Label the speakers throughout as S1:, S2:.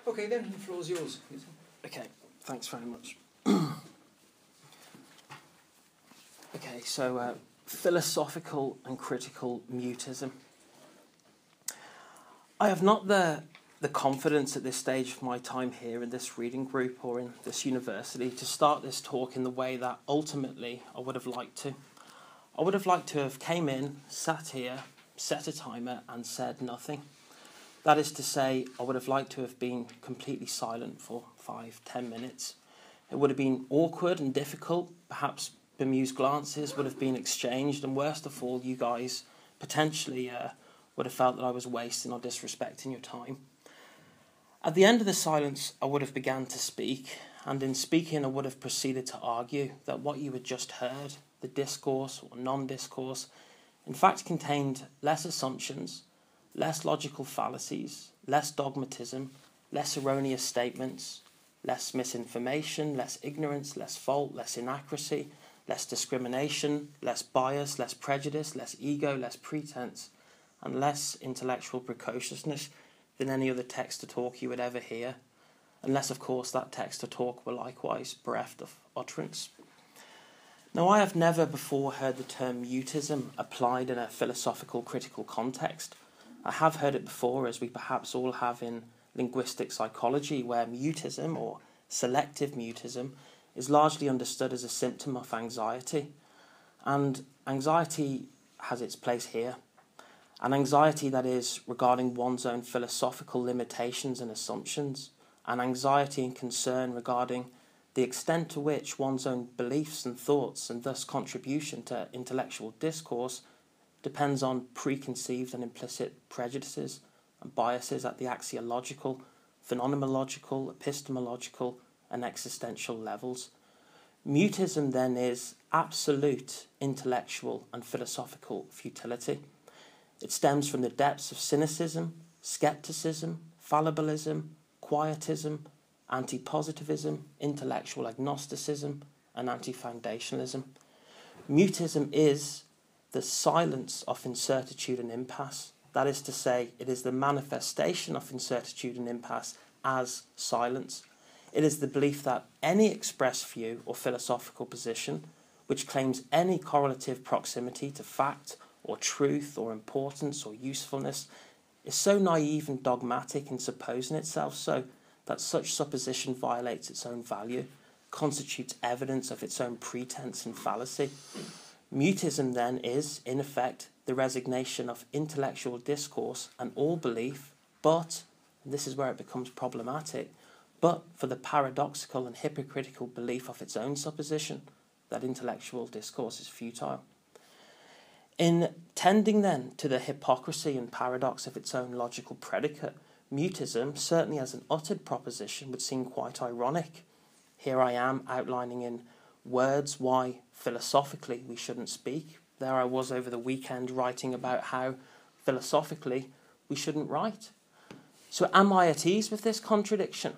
S1: Okay, then the floor is yours.
S2: Okay, thanks very much. Okay, so philosophical and critical mutism. I have not the confidence at this stage of my time here in this reading group or in this university to start this talk in the way that ultimately I would have liked to. I would have liked to have came in, sat here, set a timer and said nothing. That is to say, I would have liked to have been completely silent for 5-10 minutes. It would have been awkward and difficult. Perhaps bemused glances would have been exchanged, and worst of all, you guys potentially would have felt that I was wasting or disrespecting your time. At the end of the silence, I would have began to speak, and in speaking, I would have proceeded to argue that what you had just heard, the discourse or non-discourse, in fact contained less assumptions, less logical fallacies, less dogmatism, less erroneous statements, less misinformation, less ignorance, less fault, less inaccuracy, less discrimination, less bias, less prejudice, less ego, less pretense, and less intellectual precociousness than any other text or talk you would ever hear, unless, of course, that text or talk were likewise bereft of utterance. Now, I have never before heard the term mutism applied in a philosophical critical context. I have heard it before, as we perhaps all have in linguistic psychology, where mutism, or selective mutism, is largely understood as a symptom of anxiety. And anxiety has its place here. An anxiety that is regarding one's own philosophical limitations and assumptions, an anxiety and concern regarding the extent to which one's own beliefs and thoughts, and thus contribution to intellectual discourse, depends on preconceived and implicit prejudices and biases at the axiological, phenomenological, epistemological, and existential levels. Mutism, then, is absolute intellectual and philosophical futility. It stems from the depths of cynicism, skepticism, fallibilism, quietism, anti-positivism, intellectual agnosticism, and anti-foundationalism. Mutism is the silence of incertitude and impasse. That is to say, it is the manifestation of incertitude and impasse as silence. It is the belief that any expressed view or philosophical position which claims any correlative proximity to fact or truth or importance or usefulness is so naive and dogmatic in supposing itself so that such supposition violates its own value, constitutes evidence of its own pretense and fallacy. Mutism, then, is, in effect, the resignation of intellectual discourse and all belief, but, and this is where it becomes problematic, but for the paradoxical and hypocritical belief of its own supposition that intellectual discourse is futile. In tending, then, to the hypocrisy and paradox of its own logical predicate, mutism, certainly as an uttered proposition, would seem quite ironic. Here I am outlining in words why philosophically we shouldn't speak. There I was over the weekend writing about how philosophically we shouldn't write. So am I at ease with this contradiction?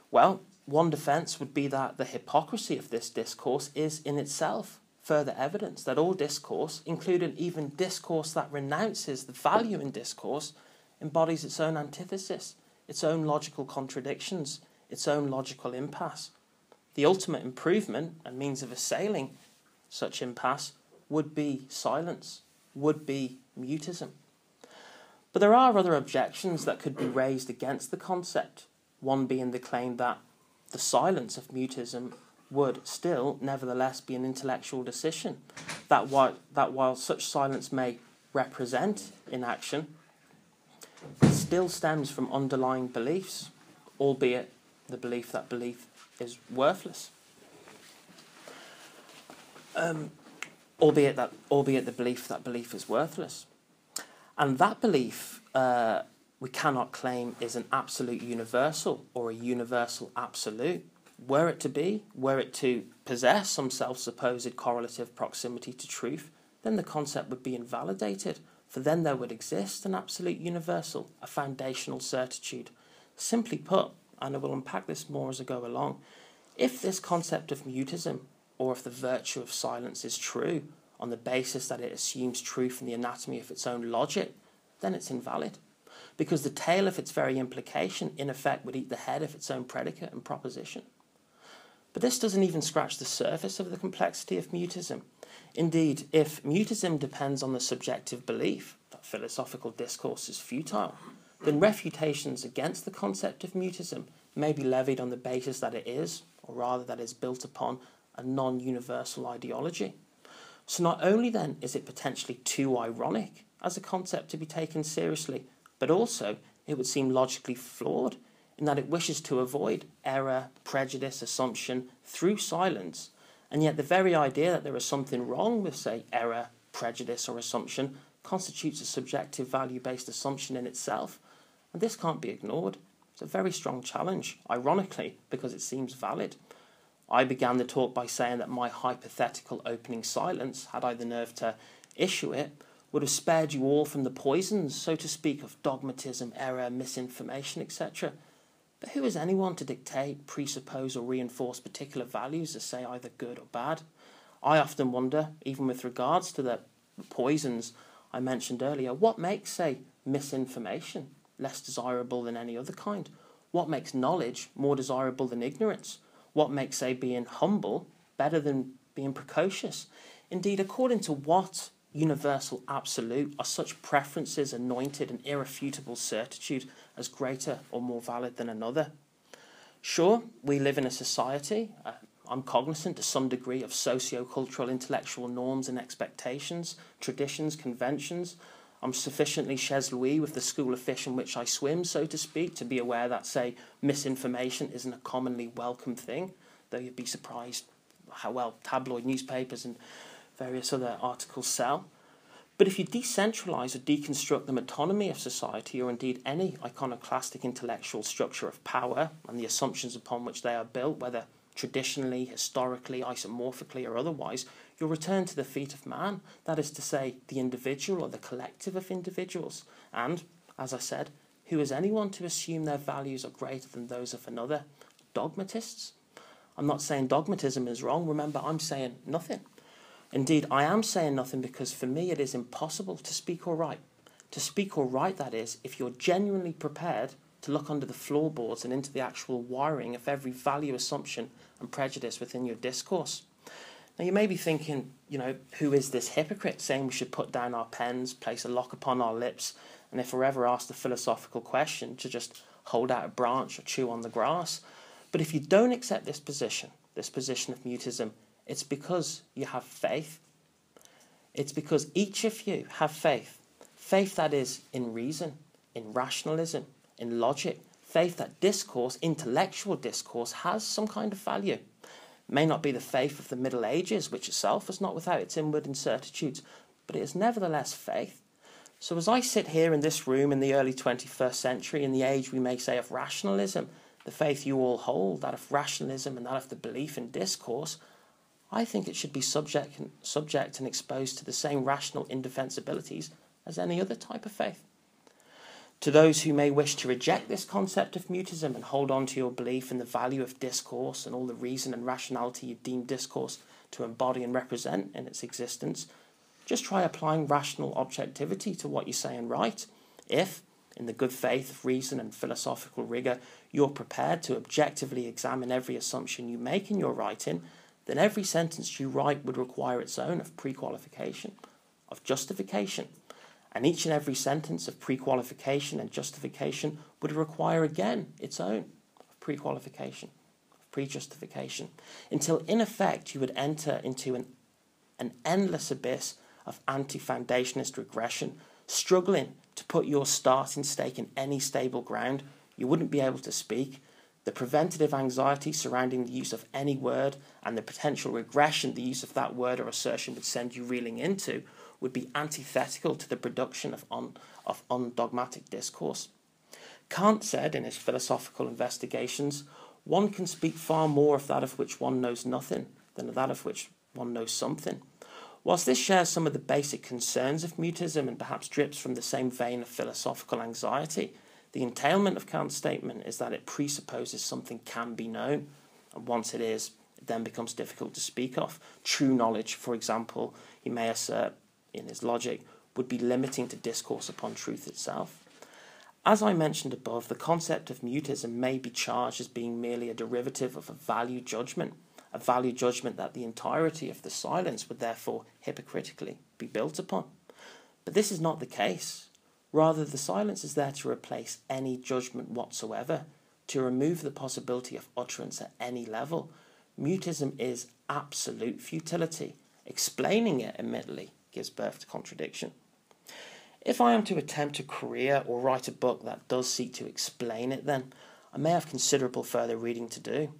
S2: Well, one defence would be that the hypocrisy of this discourse is in itself further evidence that all discourse, including even discourse that renounces the value in discourse, embodies its own antithesis, its own logical contradictions, its own logical impasse. The ultimate improvement and means of assailing such impasse would be silence, would be mutism. But there are other objections that could be raised against the concept, one being the claim that the silence of mutism would still nevertheless be an intellectual decision, that while such silence may represent inaction, it still stems from underlying beliefs, albeit the belief that belief is worthless. Albeit the belief that belief is worthless. And that belief we cannot claim is an absolute universal or a universal absolute. Were it to possess some self-supposed correlative proximity to truth, then the concept would be invalidated, for then there would exist an absolute universal, a foundational certitude. Simply put, and I will unpack this more as I go along, if this concept of mutism, or if the virtue of silence is true, on the basis that it assumes truth in the anatomy of its own logic, then it's invalid. because the tail of its very implication, in effect, would eat the head of its own predicate and proposition. But this doesn't even scratch the surface of the complexity of mutism. Indeed, if mutism depends on the subjective belief that philosophical discourse is futile, then refutations against the concept of mutism may be levied on the basis that it is, or rather that it is built upon, a non-universal ideology. So not only then is it potentially too ironic as a concept to be taken seriously, but also it would seem logically flawed in that it wishes to avoid error, prejudice, assumption through silence, and yet the very idea that there is something wrong with, say, error, prejudice or assumption constitutes a subjective value-based assumption in itself, and this can't be ignored. It's a very strong challenge, ironically, because it seems valid. I began the talk by saying that my hypothetical opening silence, had I the nerve to issue it, would have spared you all from the poisons, so to speak, of dogmatism, error, misinformation, etc. But who is anyone to dictate, presuppose or reinforce particular values as, say, either good or bad? I often wonder, even with regards to the poisons I mentioned earlier, what makes, say, misinformation less desirable than any other kind? What makes knowledge more desirable than ignorance? What makes, say, being humble better than being precocious? Indeed, according to what universal absolute are such preferences anointed and irrefutable certitude as greater or more valid than another? Sure, we live in a society. I'm cognizant to some degree of socio-cultural intellectual norms and expectations, traditions, conventions. I'm sufficiently chez lui with the school of fish in which I swim, so to speak, to be aware that, say, misinformation isn't a commonly welcome thing, though you'd be surprised how well tabloid newspapers and various other articles sell. But if you decentralise or deconstruct the metonymy of society, or indeed any iconoclastic intellectual structure of power and the assumptions upon which they are built, whether traditionally, historically, isomorphically or otherwise, you'll return to the feet of man, that is to say, the individual or the collective of individuals. And, as I said, who is anyone to assume their values are greater than those of another? Dogmatists? I'm not saying dogmatism is wrong. Remember, I'm saying nothing. Indeed, I am saying nothing because for me it is impossible to speak or write. To speak or write, that is, if you're genuinely prepared to look under the floorboards and into the actual wiring of every value assumption and prejudice within your discourse. Now, you may be thinking, who is this hypocrite saying we should put down our pens, place a lock upon our lips, and if we're ever asked a philosophical question, to just hold out a branch or chew on the grass? But if you don't accept this position of mutism, it's because you have faith. It's because each of you have faith. Faith that is in reason, in rationalism, in logic. Faith that discourse, intellectual discourse, has some kind of value. It may not be the faith of the Middle Ages, which itself is not without its inward incertitudes, but it is nevertheless faith. So as I sit here in this room in the early 21st century, in the age we may say of rationalism, the faith you all hold, that of rationalism and that of the belief in discourse, I think it should be subject and exposed to the same rational indefensibilities as any other type of faith. To those who may wish to reject this concept of mutism and hold on to your belief in the value of discourse and all the reason and rationality you deem discourse to embody and represent in its existence, just try applying rational objectivity to what you say and write. If, in the good faith of reason and philosophical rigour, you're prepared to objectively examine every assumption you make in your writing, then every sentence you write would require its own of pre-qualification, of justification. And each and every sentence of pre-qualification and justification would require again its own of pre-qualification, of pre-justification, until in effect you would enter into an endless abyss of anti-foundationist regression, struggling to put your starting stake in any stable ground. You wouldn't be able to speak. The preventative anxiety surrounding the use of any word and the potential regression the use of that word or assertion would send you reeling into would be antithetical to the production of undogmatic discourse. Kant said in his philosophical investigations, one can speak far more of that of which one knows nothing than of that of which one knows something. Whilst this shares some of the basic concerns of mutism and perhaps drips from the same vein of philosophical anxiety, the entailment of Kant's statement is that it presupposes something can be known, and once it is, it then becomes difficult to speak of. True knowledge, for example, he may assert in his logic, would be limiting to discourse upon truth itself. As I mentioned above, the concept of mutism may be charged as being merely a derivative of a value judgment that the entirety of the silence would therefore hypocritically be built upon. But this is not the case. Rather, the silence is there to replace any judgment whatsoever, to remove the possibility of utterance at any level. Mutism is absolute futility. Explaining it, admittedly, gives birth to contradiction. If I am to attempt a career or write a book that does seek to explain it, then I may have considerable further reading to do.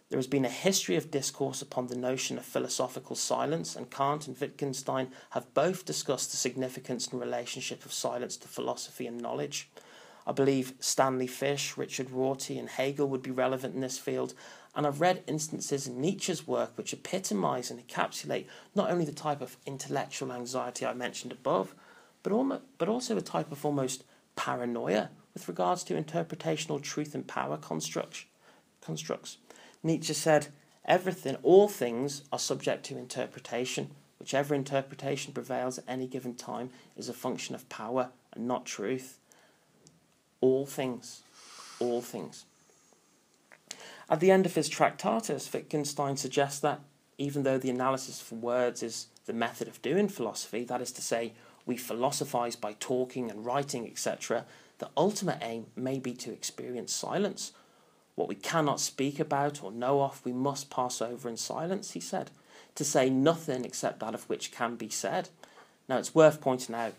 S2: There has been a history of discourse upon the notion of philosophical silence, and Kant and Wittgenstein have both discussed the significance and relationship of silence to philosophy and knowledge. I believe Stanley Fish, Richard Rorty and Hegel would be relevant in this field, and I've read instances in Nietzsche's work which epitomise and encapsulate not only the type of intellectual anxiety I mentioned above, but also a type of almost paranoia with regards to interpretational truth and power constructs. Nietzsche said, all things are subject to interpretation. Whichever interpretation prevails at any given time is a function of power and not truth. All things. At the end of his Tractatus, Wittgenstein suggests that even though the analysis for words is the method of doing philosophy, that is to say, we philosophize by talking and writing, etc., the ultimate aim may be to experience silence. What we cannot speak about or know of, we must pass over in silence, he said, to say nothing except that of which can be said. Now, it's worth pointing out,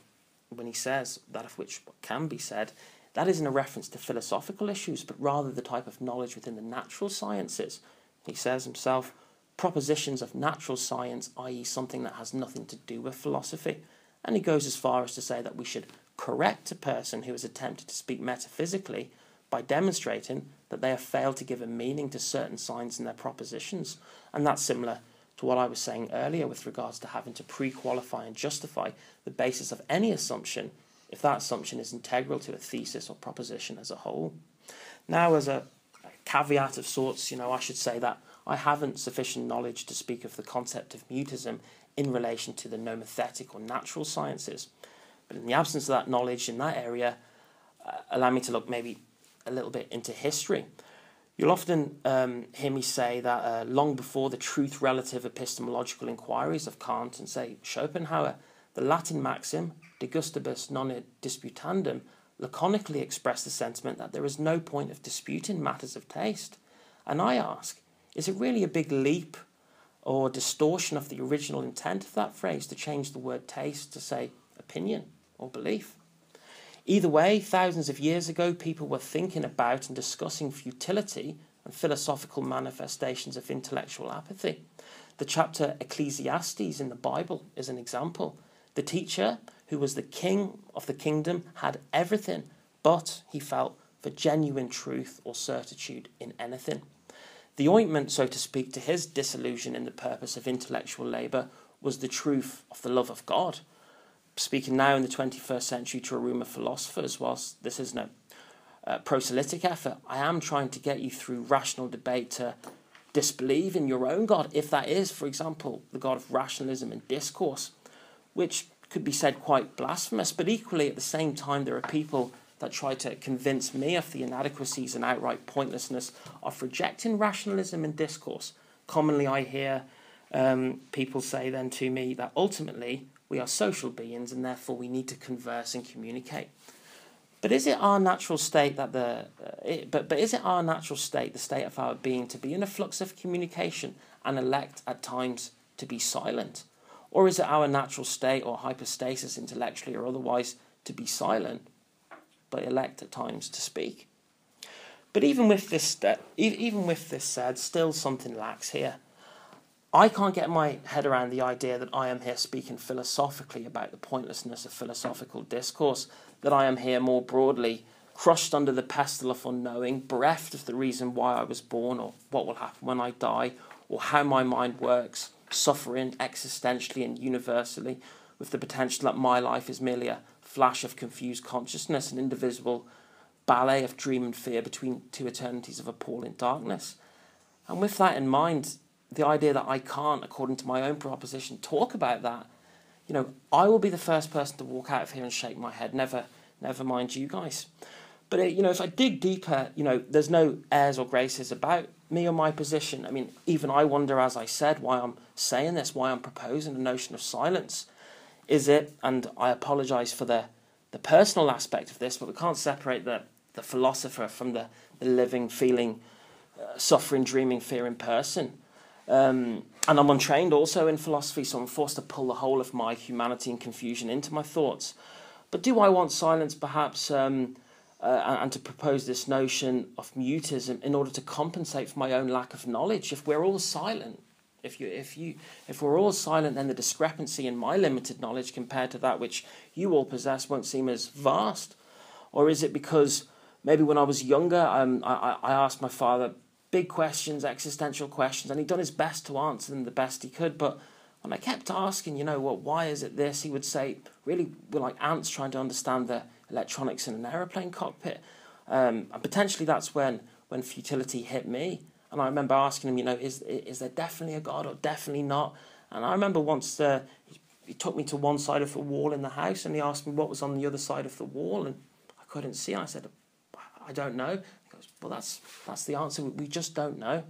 S2: when he says that of which can be said, that isn't a reference to philosophical issues, but rather the type of knowledge within the natural sciences. He says himself, propositions of natural science, i.e. something that has nothing to do with philosophy. And he goes as far as to say that we should correct a person who has attempted to speak metaphysically by demonstrating that they have failed to give a meaning to certain signs in their propositions. And that's similar to what I was saying earlier with regards to having to pre-qualify and justify the basis of any assumption if that assumption is integral to a thesis or proposition as a whole. Now, as a caveat of sorts, I should say that I haven't sufficient knowledge to speak of the concept of mutism in relation to the nomothetic or natural sciences. But in the absence of that knowledge in that area, allow me to look maybe a little bit into history. You'll often hear me say that long before the truth-relative epistemological inquiries of Kant and, say, Schopenhauer, the Latin maxim, de gustibus non disputandum, laconically expressed the sentiment that there is no point of disputing matters of taste. And I ask, is it really a big leap or distortion of the original intent of that phrase to change the word taste to, say, opinion or belief? Either way, thousands of years ago, people were thinking about and discussing futility and philosophical manifestations of intellectual apathy. The chapter Ecclesiastes in the Bible is an example. The teacher, who was the king of the kingdom, had everything, but he felt for genuine truth or certitude in anything. The ointment, so to speak, to his disillusion in the purpose of intellectual labour was the truth of the love of God. Speaking now in the 21st century to a room of philosophers, whilst this is no proselytic effort, I am trying to get you through rational debate to disbelieve in your own God, if that is, for example, the God of rationalism and discourse, which could be said quite blasphemous, but equally at the same time there are people that try to convince me of the inadequacies and outright pointlessness of rejecting rationalism and discourse. Commonly I hear people say then to me that ultimately we are social beings and therefore we need to converse and communicate. But is it our natural state that the state of our being, to be in a flux of communication and elect at times to be silent? Or is it our natural state or hypostasis intellectually or otherwise to be silent, but elect at times to speak? But even with this said, still something lacks here. I can't get my head around the idea that I am here speaking philosophically about the pointlessness of philosophical discourse, that I am here more broadly crushed under the pestle of unknowing, bereft of the reason why I was born or what will happen when I die or how my mind works, suffering existentially and universally, with the potential that my life is merely a flash of confused consciousness, an indivisible ballet of dream and fear between two eternities of appalling darkness. And with that in mind, the idea that I can't, according to my own proposition, talk about that, I will be the first person to walk out of here and shake my head, never mind you guys. But, if I dig deeper, there's no airs or graces about me or my position. I mean, even I wonder, as I said, why I'm saying this, why I'm proposing the notion of silence. Is it, and I apologise for the personal aspect of this, but we can't separate the philosopher from the living, feeling, suffering, dreaming, fearing person. And I'm untrained also in philosophy, so I'm forced to pull the whole of my humanity and confusion into my thoughts. But do I want silence, perhaps, and to propose this notion of mutism in order to compensate for my own lack of knowledge? If we're all silent, if we're all silent, then the discrepancy in my limited knowledge compared to that which you all possess won't seem as vast. Or is it because maybe when I was younger, I asked my father big questions, existential questions, and he'd done his best to answer them the best he could. But when I kept asking, why is it this? He would say, really, we're like ants trying to understand the electronics in an aeroplane cockpit. And potentially that's when futility hit me. And I remember asking him, is there definitely a God or definitely not? And I remember once he took me to one side of the wall in the house and he asked me what was on the other side of the wall, and I couldn't see. And I said, I don't know. He goes, well, that's the answer. We just don't know.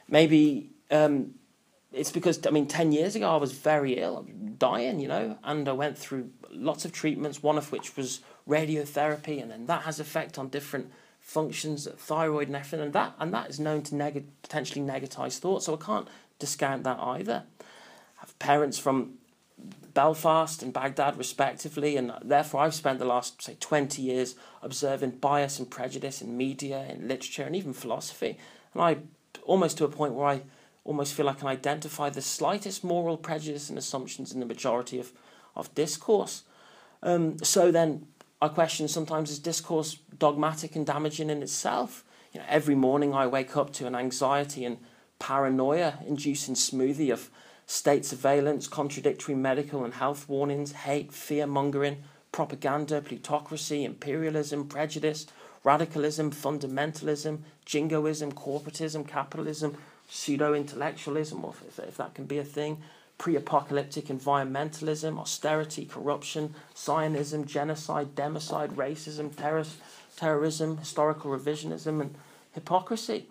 S2: Maybe it's because, 10 years ago I was very ill, dying, and I went through lots of treatments, one of which was radiotherapy, and then that has effect on different functions, thyroid and everything, and that is known to potentially negatize thought, so I can't discount that either. I have parents from Belfast and Baghdad respectively, and therefore I've spent the last, 20 years observing bias and prejudice in media, in literature, and even philosophy, and I almost to a point where I almost feel I can identify the slightest moral prejudice and assumptions in the majority of discourse. So then I question sometimes, is discourse dogmatic and damaging in itself? Every morning I wake up to an anxiety and paranoia-inducing smoothie of state surveillance, contradictory medical and health warnings, hate, fear-mongering, propaganda, plutocracy, imperialism, prejudice, radicalism, fundamentalism, jingoism, corporatism, capitalism, pseudo-intellectualism, or if that can be a thing, pre-apocalyptic environmentalism, austerity, corruption, Zionism, genocide, democide, racism, terrorism, historical revisionism, and hypocrisy.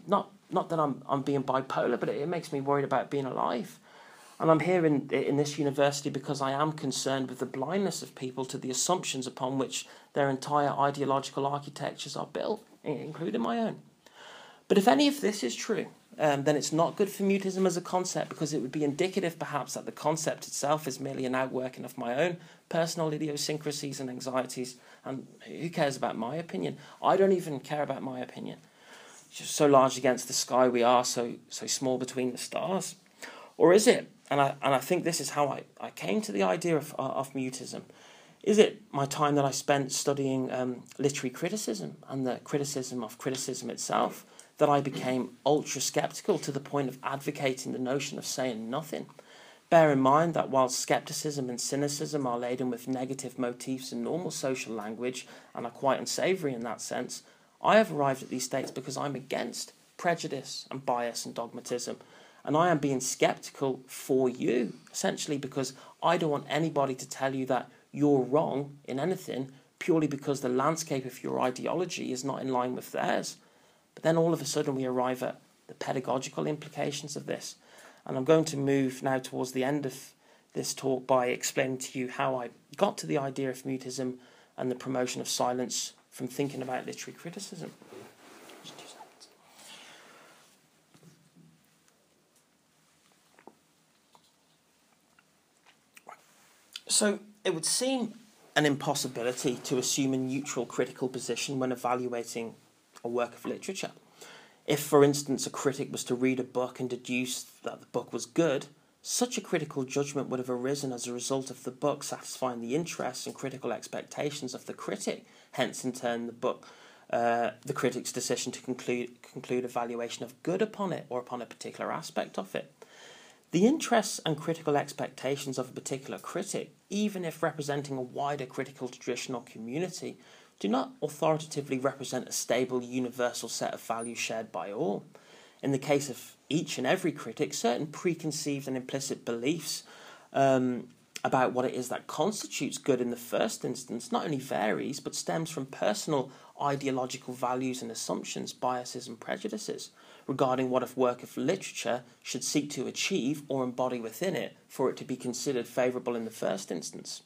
S2: Not that I'm being bipolar, but it makes me worried about being alive. And I'm here in this university because I am concerned with the blindness of people to the assumptions upon which their entire ideological architectures are built, including my own. But if any of this is true, then it's not good for mutism as a concept, because it would be indicative perhaps that the concept itself is merely an outworking of my own personal idiosyncrasies and anxieties, and who cares about my opinion? I don't even care about my opinion. It's just so large against the sky we are, so small between the stars. Or is it, and I think this is how I came to the idea of mutism, is it my time that I spent studying literary criticism and the criticism of criticism itself that I became ultra-sceptical to the point of advocating the notion of saying nothing? Bear in mind that while scepticism and cynicism are laden with negative motifs in normal social language and are quite unsavoury in that sense, I have arrived at these states because I'm against prejudice and bias and dogmatism, and I am being sceptical for you, essentially because I don't want anybody to tell you that you're wrong in anything purely because the landscape of your ideology is not in line with theirs. But then all of a sudden we arrive at the pedagogical implications of this. And I'm going to move now towards the end of this talk by explaining to you how I got to the idea of mutism and the promotion of silence from thinking about literary criticism. Just 2 seconds. So it would seem an impossibility to assume a neutral critical position when evaluating a work of literature. If, for instance, a critic was to read a book and deduce that the book was good, such a critical judgment would have arisen as a result of the book satisfying the interests and critical expectations of the critic, hence in turn the critic's decision to conclude evaluation of good upon it or upon a particular aspect of it. The interests and critical expectations of a particular critic, even if representing a wider critical tradition or community, do not authoritatively represent a stable, universal set of values shared by all. In the case of each and every critic, certain preconceived and implicit beliefs about what it is that constitutes good in the first instance not only varies, but stems from personal ideological values and assumptions, biases and prejudices regarding what a work of literature should seek to achieve or embody within it for it to be considered favourable in the first instance.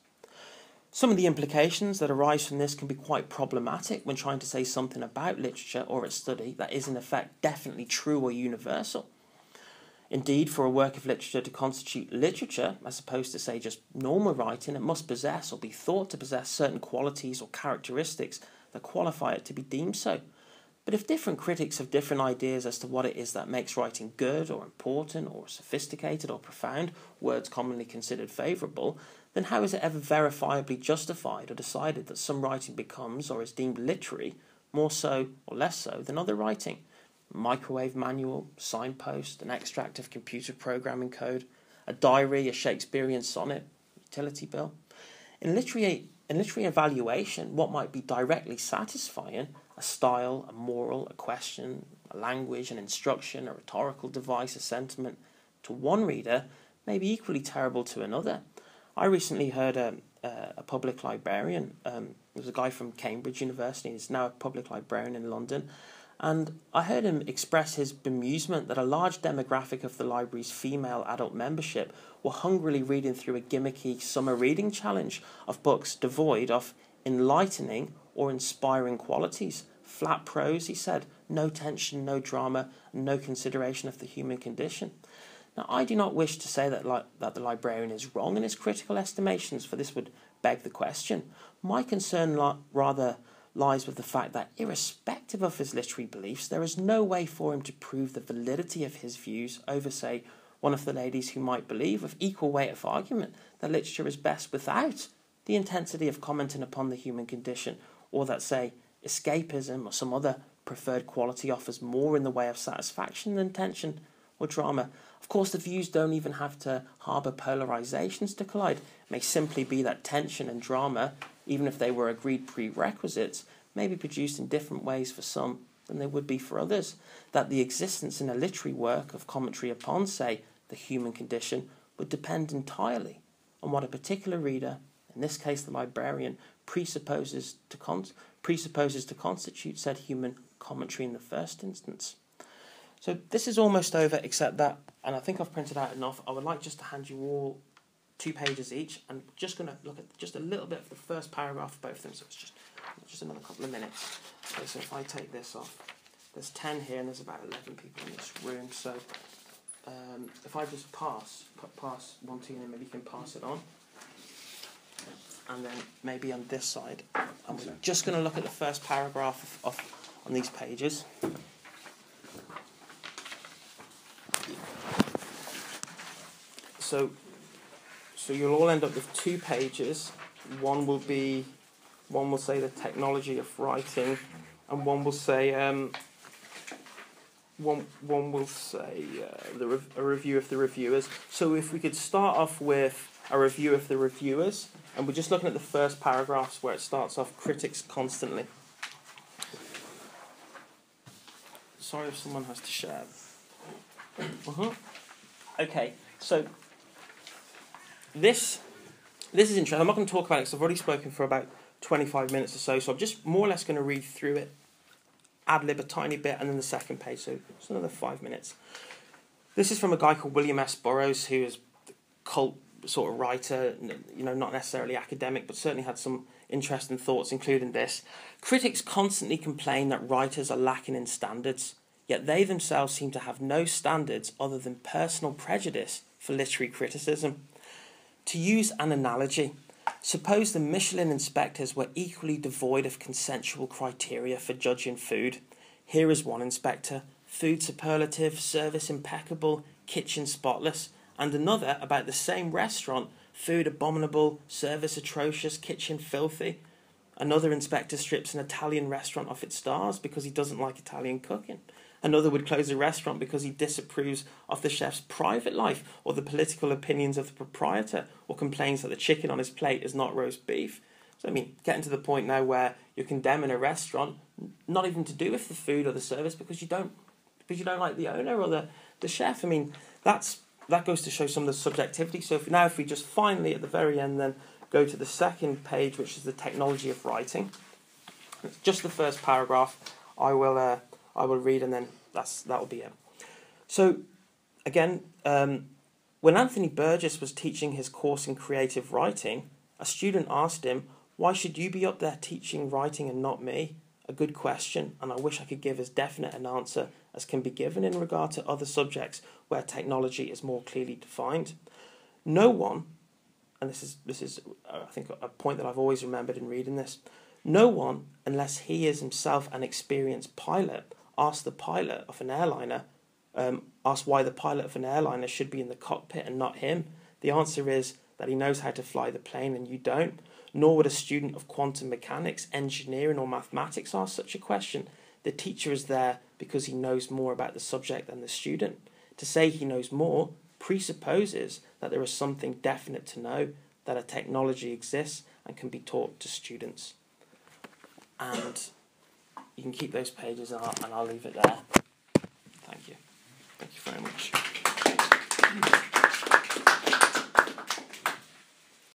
S2: Some of the implications that arise from this can be quite problematic when trying to say something about literature or its study that is in effect definitely true or universal. Indeed, for a work of literature to constitute literature, as opposed to, say, just normal writing, it must possess or be thought to possess certain qualities or characteristics that qualify it to be deemed so. But if different critics have different ideas as to what it is that makes writing good or important or sophisticated or profound, words commonly considered favourable, then how is it ever verifiably justified or decided that some writing becomes or is deemed literary more so or less so than other writing? Microwave manual, signpost, an extract of computer programming code, a diary, a Shakespearean sonnet, utility bill. In literary evaluation, what might be directly satisfying, a style, a moral, a question, a language, an instruction, a rhetorical device, a sentiment, to one reader, may be equally terrible to another. I recently heard a public librarian, there was a guy from Cambridge University, he's now a public librarian in London, and I heard him express his bemusement that a large demographic of the library's female adult membership were hungrily reading through a gimmicky summer reading challenge of books devoid of enlightening or inspiring qualities. Flat prose, he said, no tension, no drama, no consideration of the human condition. Now, I do not wish to say that the librarian is wrong in his critical estimations, for this would beg the question. My concern rather lies with the fact that, irrespective of his literary beliefs, there is no way for him to prove the validity of his views over, say, one of the ladies who might believe, with equal weight of argument, that literature is best without the intensity of commenting upon the human condition, or that, say, escapism or some other preferred quality offers more in the way of satisfaction than tension or drama. Of course, the views don't even have to harbour polarisations to collide. It may simply be that tension and drama, even if they were agreed prerequisites, may be produced in different ways for some than they would be for others. That the existence in a literary work of commentary upon, say, the human condition, would depend entirely on what a particular reader, in this case the librarian, presupposes to constitute said human commentary in the first instance. So this is almost over, except that, and I think I've printed out enough, I would like just to hand you all 2 pages each, and just going to look at just a little bit of the first paragraph of both of them, so it's just another couple of minutes. Okay, so if I take this off, there's 10 here and there's about 11 people in this room, so if I just pass one to you, and maybe you can pass it on, and then maybe on this side, and we're just going to look at the first paragraph on these pages. So you'll all end up with 2 pages. One will say the technology of writing, and one will say a review of the reviewers. So if we could start off with a review of the reviewers, and we're just looking at the first paragraphs where it starts off, critics constantly. Sorry if someone has to share. Okay, so This is interesting. I'm not going to talk about it because I've already spoken for about 25 minutes or so I'm just more or less going to read through it, ad-lib a tiny bit, and then the second page, so it's another 5 minutes. This is from a guy called William S. Burroughs, who is a cult sort of writer, not necessarily academic, but certainly had some interesting thoughts, including this. Critics constantly complain that writers are lacking in standards, yet they themselves seem to have no standards other than personal prejudice for literary criticism. To use an analogy, suppose the Michelin inspectors were equally devoid of consensual criteria for judging food. Here is one inspector, food superlative, service impeccable, kitchen spotless, and another about the same restaurant, food abominable, service atrocious, kitchen filthy. Another inspector strips an Italian restaurant off its stars because he doesn't like Italian cooking. Another would close a restaurant because he disapproves of the chef's private life or the political opinions of the proprietor, or complains that the chicken on his plate is not roast beef. So, getting to the point now where you're condemning a restaurant, not even to do with the food or the service, because you don't like the owner or the chef. That's that goes to show some of the subjectivity. So if we just finally at the very end then go to the second page, which is the technology of writing. It's just the first paragraph. I will read, and then that will be it. So again, when Anthony Burgess was teaching his course in creative writing, a student asked him, "Why should you be up there teaching writing and not me?" A good question, and I wish I could give as definite an answer as can be given in regard to other subjects where technology is more clearly defined. No one, and this is I think a point that I've always remembered in reading this, no one, unless he is himself an experienced pilot, asks why the pilot of an airliner should be in the cockpit and not him. The answer is that he knows how to fly the plane and you don't. Nor would a student of quantum mechanics, engineering or mathematics ask such a question. The teacher is there because he knows more about the subject than the student. To say he knows more presupposes that there is something definite to know, that a technology exists and can be taught to students. And you can keep those pages and I'll leave it there. Thank you. Thank you very much.